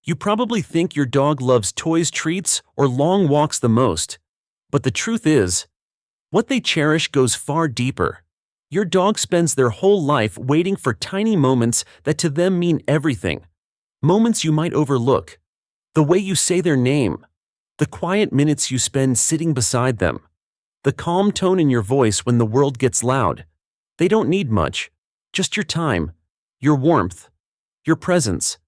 You probably think your dog loves toys, treats, or long walks the most. But the truth is, what they cherish goes far deeper. Your dog spends their whole life waiting for tiny moments that to them mean everything. Moments you might overlook. The way you say their name. The quiet minutes you spend sitting beside them. The calm tone in your voice when the world gets loud. They don't need much. Just your time, your warmth, your presence.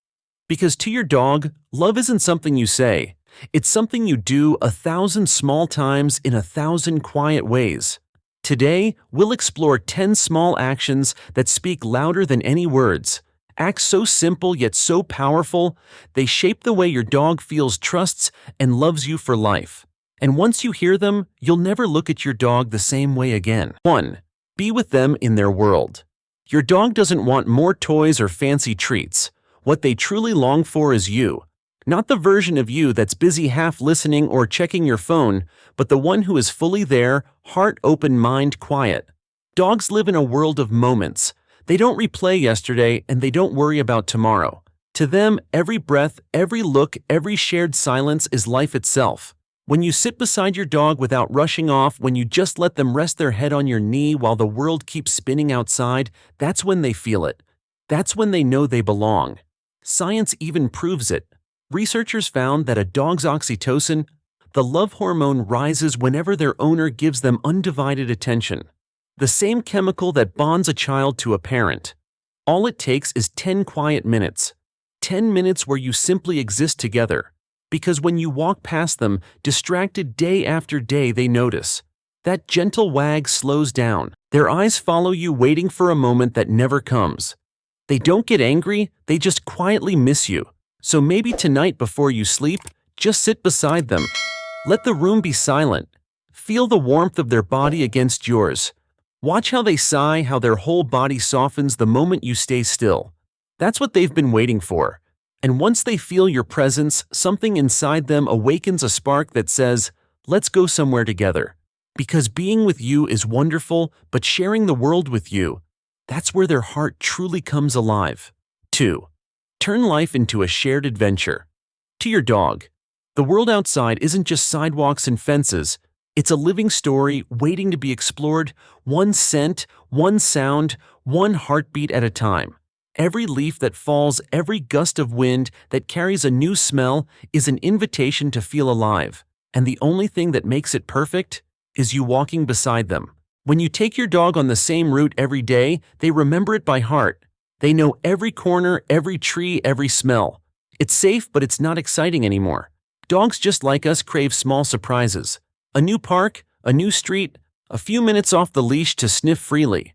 Because to your dog, love isn't something you say. It's something you do 1,000 small times in 1,000 quiet ways. Today, we'll explore 10 small actions that speak louder than any words. Acts so simple yet so powerful, they shape the way your dog feels, trusts, and loves you for life. And once you hear them, you'll never look at your dog the same way again. 1. Be with them in their world. Your dog doesn't want more toys or fancy treats. What they truly long for is you. Not the version of you that's busy half listening or checking your phone, but the one who is fully there, heart open, mind quiet. Dogs live in a world of moments. They don't replay yesterday and they don't worry about tomorrow. To them, every breath, every look, every shared silence is life itself. When you sit beside your dog without rushing off, when you just let them rest their head on your knee while the world keeps spinning outside, that's when they feel it. That's when they know they belong. Science even proves it. Researchers found that a dog's oxytocin, the love hormone, rises whenever their owner gives them undivided attention. The same chemical that bonds a child to a parent. All it takes is 10 quiet minutes. 10 minutes where you simply exist together. Because when you walk past them, distracted day after day, they notice. That gentle wag slows down. Their eyes follow you, waiting for a moment that never comes. They don't get angry, they just quietly miss you. So maybe tonight before you sleep, just sit beside them. Let the room be silent. Feel the warmth of their body against yours. Watch how they sigh, how their whole body softens the moment you stay still. That's what they've been waiting for. And once they feel your presence, something inside them awakens a spark that says, let's go somewhere together. Because being with you is wonderful, but sharing the world with you, that's where their heart truly comes alive. 2. Turn life into a shared adventure. To your dog, the world outside isn't just sidewalks and fences. It's a living story waiting to be explored, one scent, one sound, one heartbeat at a time. Every leaf that falls, every gust of wind that carries a new smell is an invitation to feel alive. And the only thing that makes it perfect is you walking beside them. When you take your dog on the same route every day, they remember it by heart. They know every corner, every tree, every smell. It's safe, but it's not exciting anymore. Dogs, just like us, crave small surprises. A new park, a new street, a few minutes off the leash to sniff freely.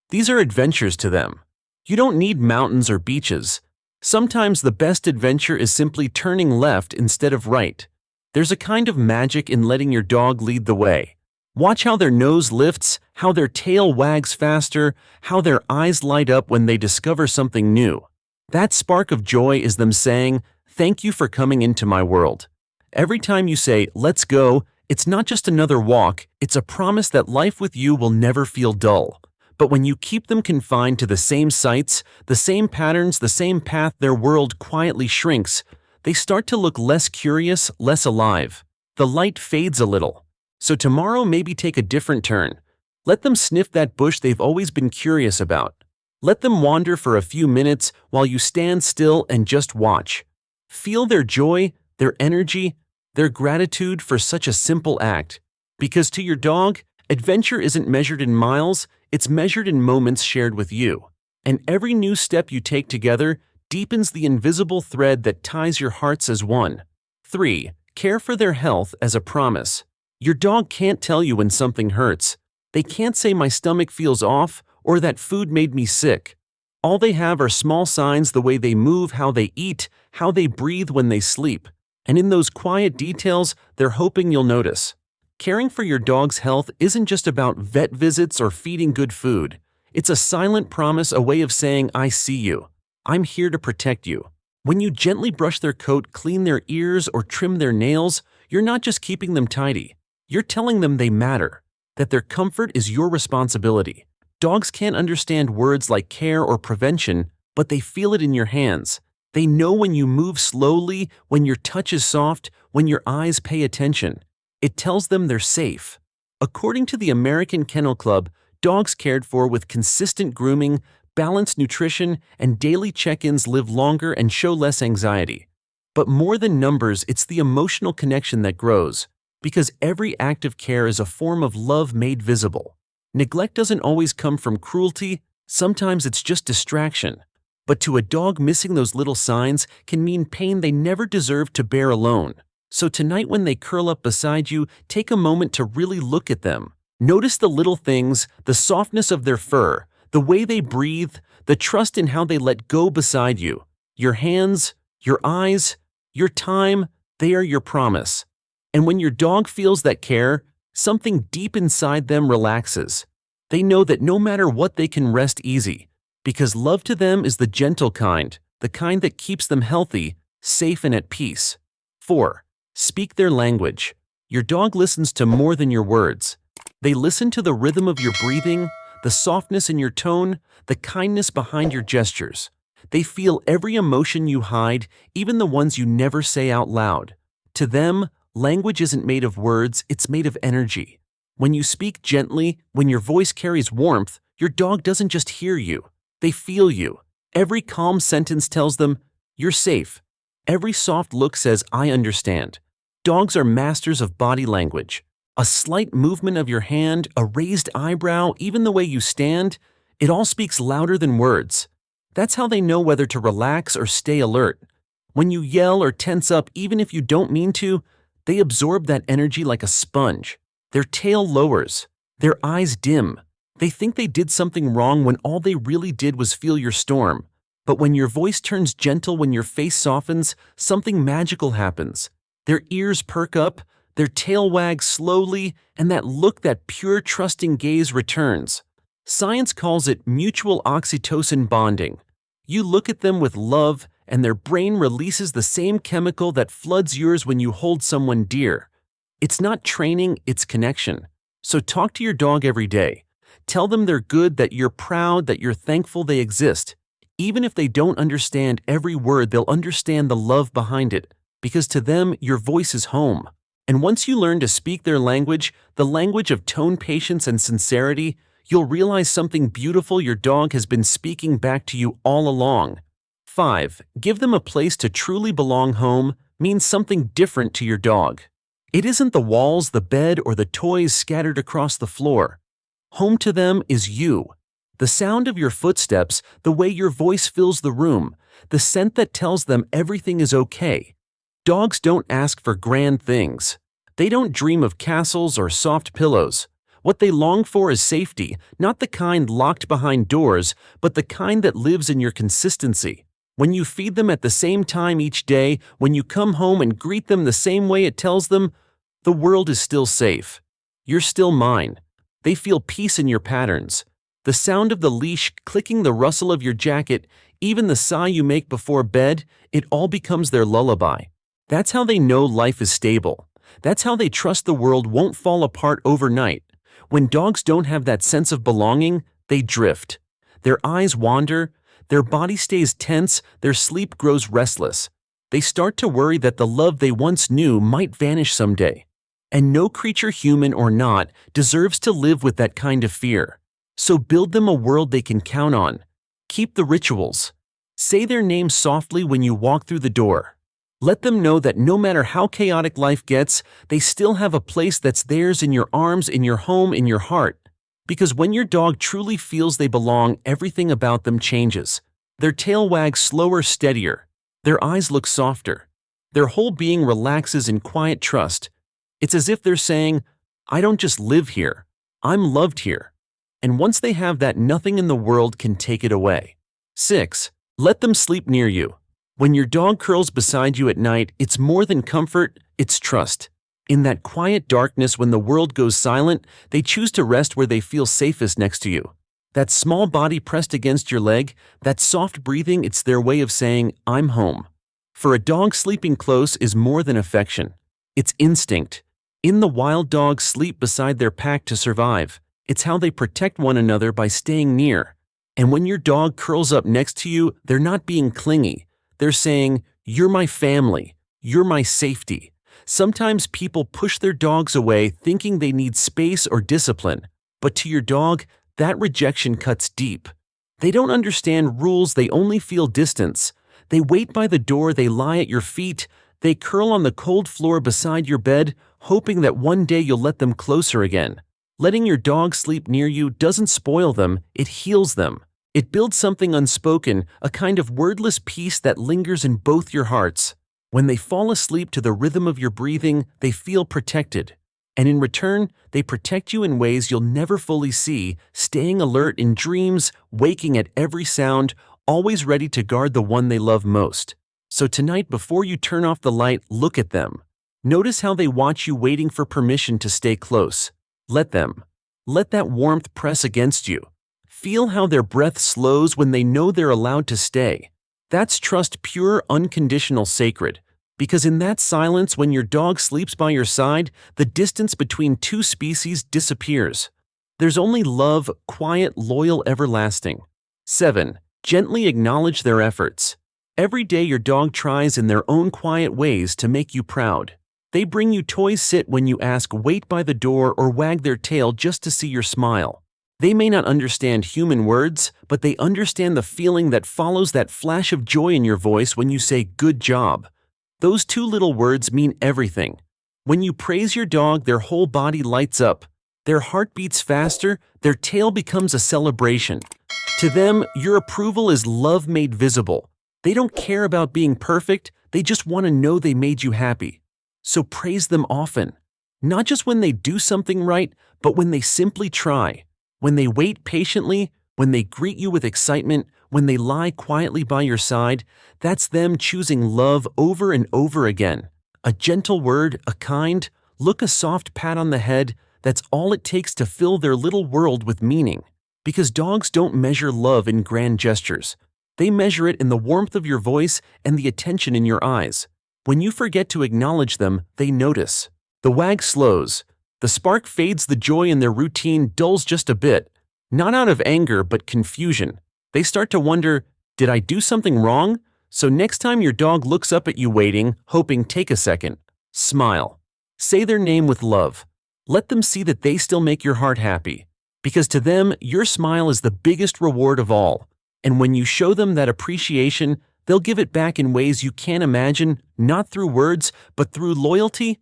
These are adventures to them. You don't need mountains or beaches. Sometimes the best adventure is simply turning left instead of right. There's a kind of magic in letting your dog lead the way. Watch how their nose lifts, how their tail wags faster, how their eyes light up when they discover something new. That spark of joy is them saying, "Thank you for coming into my world." Every time you say, "Let's go," it's not just another walk, it's a promise that life with you will never feel dull. But when you keep them confined to the same sights, the same patterns, the same path, their world quietly shrinks. They start to look less curious, less alive. The light fades a little. So tomorrow maybe take a different turn. Let them sniff that bush they've always been curious about. Let them wander for a few minutes while you stand still and just watch. Feel their joy, their energy, their gratitude for such a simple act. Because to your dog, adventure isn't measured in miles, it's measured in moments shared with you. And every new step you take together deepens the invisible thread that ties your hearts as one. 3. Care for their health as a promise. Your dog can't tell you when something hurts. They can't say my stomach feels off or that food made me sick. All they have are small signs: the way they move, how they eat, how they breathe when they sleep. And in those quiet details, they're hoping you'll notice. Caring for your dog's health isn't just about vet visits or feeding good food. It's a silent promise, a way of saying, I see you. I'm here to protect you. When you gently brush their coat, clean their ears, or trim their nails, you're not just keeping them tidy. You're telling them they matter, that their comfort is your responsibility. Dogs can't understand words like care or prevention, but they feel it in your hands. They know when you move slowly, when your touch is soft, when your eyes pay attention. It tells them they're safe. According to the American Kennel Club, dogs cared for with consistent grooming, balanced nutrition, and daily check-ins live longer and show less anxiety. But more than numbers, it's the emotional connection that grows, because every act of care is a form of love made visible. Neglect doesn't always come from cruelty, sometimes it's just distraction. But to a dog, missing those little signs can mean pain they never deserved to bear alone. So tonight, when they curl up beside you, take a moment to really look at them. Notice the little things, the softness of their fur, the way they breathe, the trust in how they let go beside you. Your hands, your eyes, your time, they are your promise. And when your dog feels that care, something deep inside them relaxes. They know that no matter what, they can rest easy, because love to them is the gentle kind, the kind that keeps them healthy, safe, and at peace. 4. Speak their language. Your dog listens to more than your words. They listen to the rhythm of your breathing, the softness in your tone, the kindness behind your gestures. They feel every emotion you hide, even the ones you never say out loud. To them, language isn't made of words, it's made of energy. When you speak gently, when your voice carries warmth, your dog doesn't just hear you, they feel you. Every calm sentence tells them, "You're safe." Every soft look says, "I understand." Dogs are masters of body language. A slight movement of your hand, a raised eyebrow, even the way you stand, it all speaks louder than words. That's how they know whether to relax or stay alert. When you yell or tense up, even if you don't mean to, they absorb that energy like a sponge. Their tail lowers. Their eyes dim. They think they did something wrong when all they really did was feel your storm. But when your voice turns gentle, when your face softens, something magical happens. Their ears perk up, their tail wags slowly, and that look, that pure, trusting gaze returns. Science calls it mutual oxytocin bonding. You look at them with love, and their brain releases the same chemical that floods yours when you hold someone dear. It's not training, it's connection. So talk to your dog every day. Tell them they're good, that you're proud, that you're thankful they exist. Even if they don't understand every word, they'll understand the love behind it, because to them, your voice is home. And once you learn to speak their language, the language of tone, patience, and sincerity, you'll realize something beautiful: your dog has been speaking back to you all along. 5. Give them a place to truly belong. Home means something different to your dog. It isn't the walls, the bed, or the toys scattered across the floor. Home to them is you. The sound of your footsteps, the way your voice fills the room, the scent that tells them everything is okay. Dogs don't ask for grand things. They don't dream of castles or soft pillows. What they long for is safety, not the kind locked behind doors, but the kind that lives in your consistency. When you feed them at the same time each day, when you come home and greet them the same way, it tells them, the world is still safe. You're still mine. They feel peace in your patterns. The sound of the leash clicking, the rustle of your jacket, even the sigh you make before bed, it all becomes their lullaby. That's how they know life is stable. That's how they trust the world won't fall apart overnight. When dogs don't have that sense of belonging, they drift. Their eyes wander, their body stays tense, their sleep grows restless. They start to worry that the love they once knew might vanish someday. And no creature, human or not, deserves to live with that kind of fear. So build them a world they can count on. Keep the rituals. Say their name softly when you walk through the door. Let them know that no matter how chaotic life gets, they still have a place that's theirs, in your arms, in your home, in your heart. Because when your dog truly feels they belong, everything about them changes. Their tail wags slower, steadier. Their eyes look softer. Their whole being relaxes in quiet trust. It's as if they're saying, I don't just live here, I'm loved here. And once they have that, nothing in the world can take it away. 6. Let them sleep near you. When your dog curls beside you at night, it's more than comfort, it's trust. In that quiet darkness, when the world goes silent, they choose to rest where they feel safest, next to you. That small body pressed against your leg, that soft breathing, it's their way of saying, I'm home. For a dog, sleeping close is more than affection. It's instinct. In the wild, dogs sleep beside their pack to survive. It's how they protect one another, by staying near. And when your dog curls up next to you, they're not being clingy. They're saying, "You're my family. You're my safety." Sometimes people push their dogs away thinking they need space or discipline, but to your dog, that rejection cuts deep. They don't understand rules, they only feel distance. They wait by the door, they lie at your feet, they curl on the cold floor beside your bed, hoping that one day you'll let them closer again. Letting your dog sleep near you doesn't spoil them, it heals them. It builds something unspoken, a kind of wordless peace that lingers in both your hearts. When they fall asleep to the rhythm of your breathing, they feel protected. And in return, they protect you in ways you'll never fully see, staying alert in dreams, waking at every sound, always ready to guard the one they love most. So tonight, before you turn off the light, look at them. Notice how they watch you, waiting for permission to stay close. Let them. Let that warmth press against you. Feel how their breath slows when they know they're allowed to stay. That's trust, pure, unconditional, sacred. Because in that silence, when your dog sleeps by your side, the distance between two species disappears. There's only love, quiet, loyal, everlasting. 7. Gently acknowledge their efforts. Every day your dog tries in their own quiet ways to make you proud. They bring you toys, sit when you ask, wait by the door, or wag their tail just to see your smile. They may not understand human words, but they understand the feeling that follows that flash of joy in your voice when you say, "Good job." Those two little words mean everything. When you praise your dog, their whole body lights up. Their heart beats faster, their tail becomes a celebration. To them, your approval is love made visible. They don't care about being perfect, they just want to know they made you happy. So praise them often. Not just when they do something right, but when they simply try. When they wait patiently, when they greet you with excitement, when they lie quietly by your side, that's them choosing love over and over again. A gentle word, a kind look, a soft pat on the head, that's all it takes to fill their little world with meaning. Because dogs don't measure love in grand gestures. They measure it in the warmth of your voice and the attention in your eyes. When you forget to acknowledge them, they notice. The wag slows. The spark fades, the joy in their routine dulls just a bit. Not out of anger, but confusion. They start to wonder, did I do something wrong? So next time your dog looks up at you waiting, hoping, take a second. Smile. Say their name with love. Let them see that they still make your heart happy. Because to them, your smile is the biggest reward of all. And when you show them that appreciation, they'll give it back in ways you can't imagine, not through words, but through loyalty,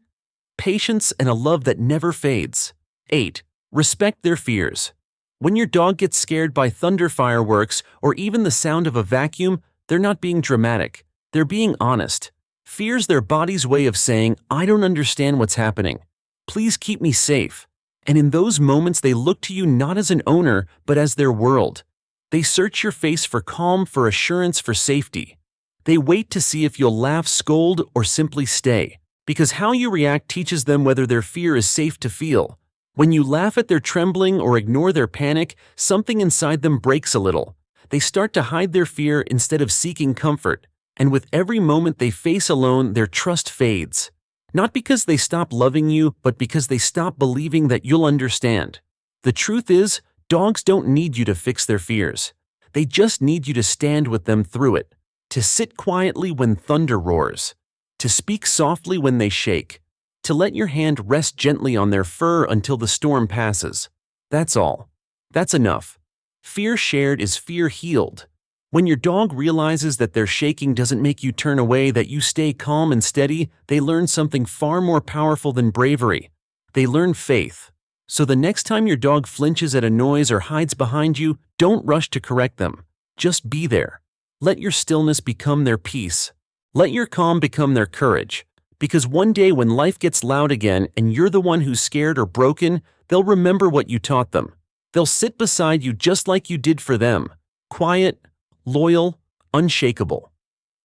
patience, and a love that never fades. 8. Respect their fears. When your dog gets scared by thunder, fireworks, or even the sound of a vacuum, they're not being dramatic. They're being honest. Fear's their body's way of saying, "I don't understand what's happening. Please keep me safe." And in those moments, they look to you not as an owner, but as their world. They search your face for calm, for assurance, for safety. They wait to see if you'll laugh, scold, or simply stay. Because how you react teaches them whether their fear is safe to feel. When you laugh at their trembling or ignore their panic, something inside them breaks a little. They start to hide their fear instead of seeking comfort. And with every moment they face alone, their trust fades. Not because they stop loving you, but because they stop believing that you'll understand. The truth is, dogs don't need you to fix their fears. They just need you to stand with them through it. To sit quietly when thunder roars. To speak softly when they shake. To let your hand rest gently on their fur until the storm passes. That's all. That's enough. Fear shared is fear healed. When your dog realizes that their shaking doesn't make you turn away, that you stay calm and steady, they learn something far more powerful than bravery. They learn faith. So the next time your dog flinches at a noise or hides behind you, don't rush to correct them. Just be there. Let your stillness become their peace. Let your calm become their courage. Because one day when life gets loud again and you're the one who's scared or broken, they'll remember what you taught them. They'll sit beside you just like you did for them. Quiet, loyal, unshakable.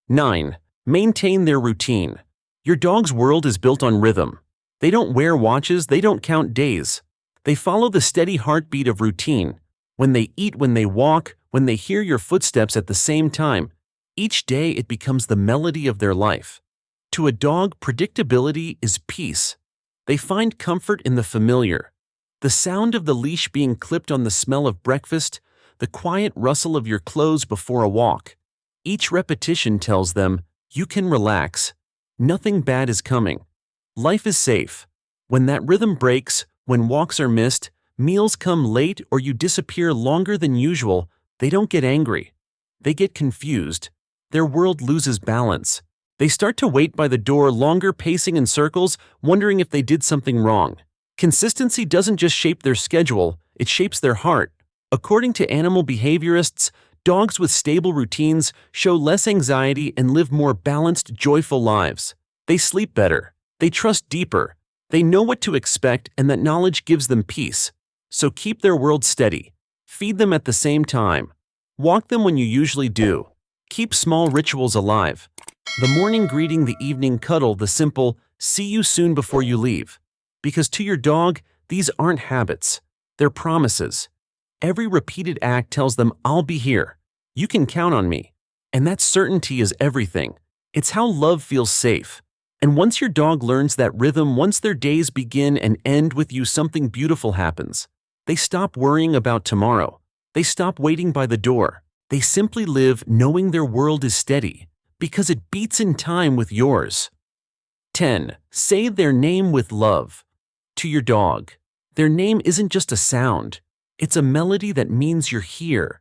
9. Maintain their routine. Your dog's world is built on rhythm. They don't wear watches, they don't count days. They follow the steady heartbeat of routine. When they eat, when they walk, when they hear your footsteps at the same time, each day it becomes the melody of their life. To a dog, predictability is peace. They find comfort in the familiar. The sound of the leash being clipped on the smell of breakfast, the quiet rustle of your clothes before a walk. Each repetition tells them, you can relax. Nothing bad is coming. Life is safe. When that rhythm breaks, when walks are missed, meals come late, or you disappear longer than usual, they don't get angry. They get confused. Their world loses balance. They start to wait by the door longer, pacing in circles, wondering if they did something wrong. Consistency doesn't just shape their schedule, it shapes their heart. According to animal behaviorists, dogs with stable routines show less anxiety and live more balanced, joyful lives. They sleep better. They trust deeper. They know what to expect, and that knowledge gives them peace. So keep their world steady. Feed them at the same time. Walk them when you usually do. Keep small rituals alive. The morning greeting, the evening cuddle, the simple, see you soon before you leave. Because to your dog, these aren't habits. They're promises. Every repeated act tells them, I'll be here. You can count on me. And that certainty is everything. It's how love feels safe. And once your dog learns that rhythm, once their days begin and end with you, something beautiful happens. They stop worrying about tomorrow. They stop waiting by the door. They simply live knowing their world is steady, because it beats in time with yours. 10. Say their name with love. To your dog, their name isn't just a sound. It's a melody that means you're here.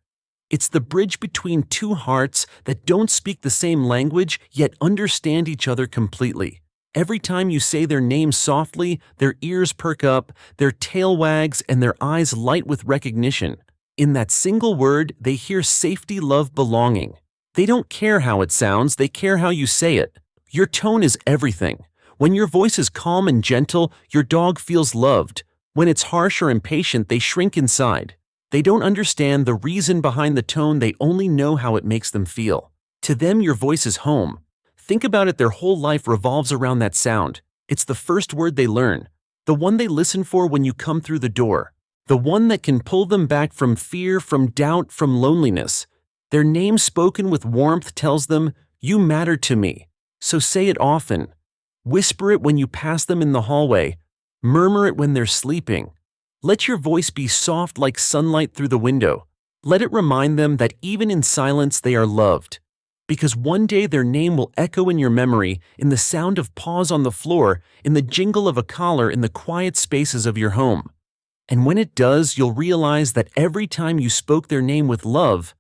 It's the bridge between two hearts that don't speak the same language yet understand each other completely. Every time you say their name softly, their ears perk up, their tail wags, and their eyes light with recognition. In that single word, they hear safety, love, belonging. They don't care how it sounds, they care how you say it. Your tone is everything. When your voice is calm and gentle, your dog feels loved. When it's harsh or impatient, they shrink inside. They don't understand the reason behind the tone, they only know how it makes them feel. To them, your voice is home. Think about it, their whole life revolves around that sound. It's the first word they learn, the one they listen for when you come through the door, the one that can pull them back from fear, from doubt, from loneliness. Their name spoken with warmth tells them, you matter to me. So say it often. Whisper it when you pass them in the hallway. Murmur it when they're sleeping. Let your voice be soft like sunlight through the window. Let it remind them that even in silence they are loved. Because one day their name will echo in your memory, in the sound of paws on the floor, in the jingle of a collar, in the quiet spaces of your home. And when it does, you'll realize that every time you spoke their name with love,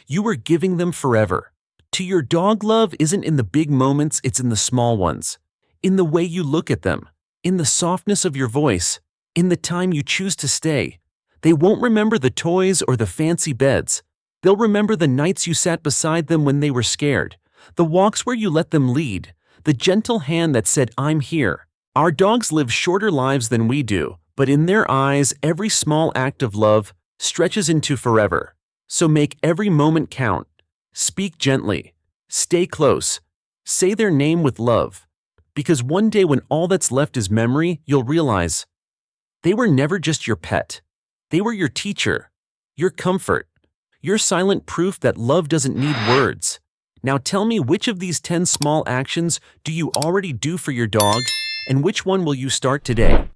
you were giving them forever. To your dog, love isn't in the big moments, it's in the small ones. In the way you look at them, in the softness of your voice, in the time you choose to stay. They won't remember the toys or the fancy beds. They'll remember the nights you sat beside them when they were scared, the walks where you let them lead, the gentle hand that said, I'm here. Our dogs live shorter lives than we do, but in their eyes, every small act of love stretches into forever. So make every moment count. Speak gently. Stay close. Say their name with love. Because one day when all that's left is memory, you'll realize they were never just your pet. They were your teacher, your comfort, your silent proof that love doesn't need words. Now tell me, which of these 10 small actions do you already do for your dog, and which one will you start today?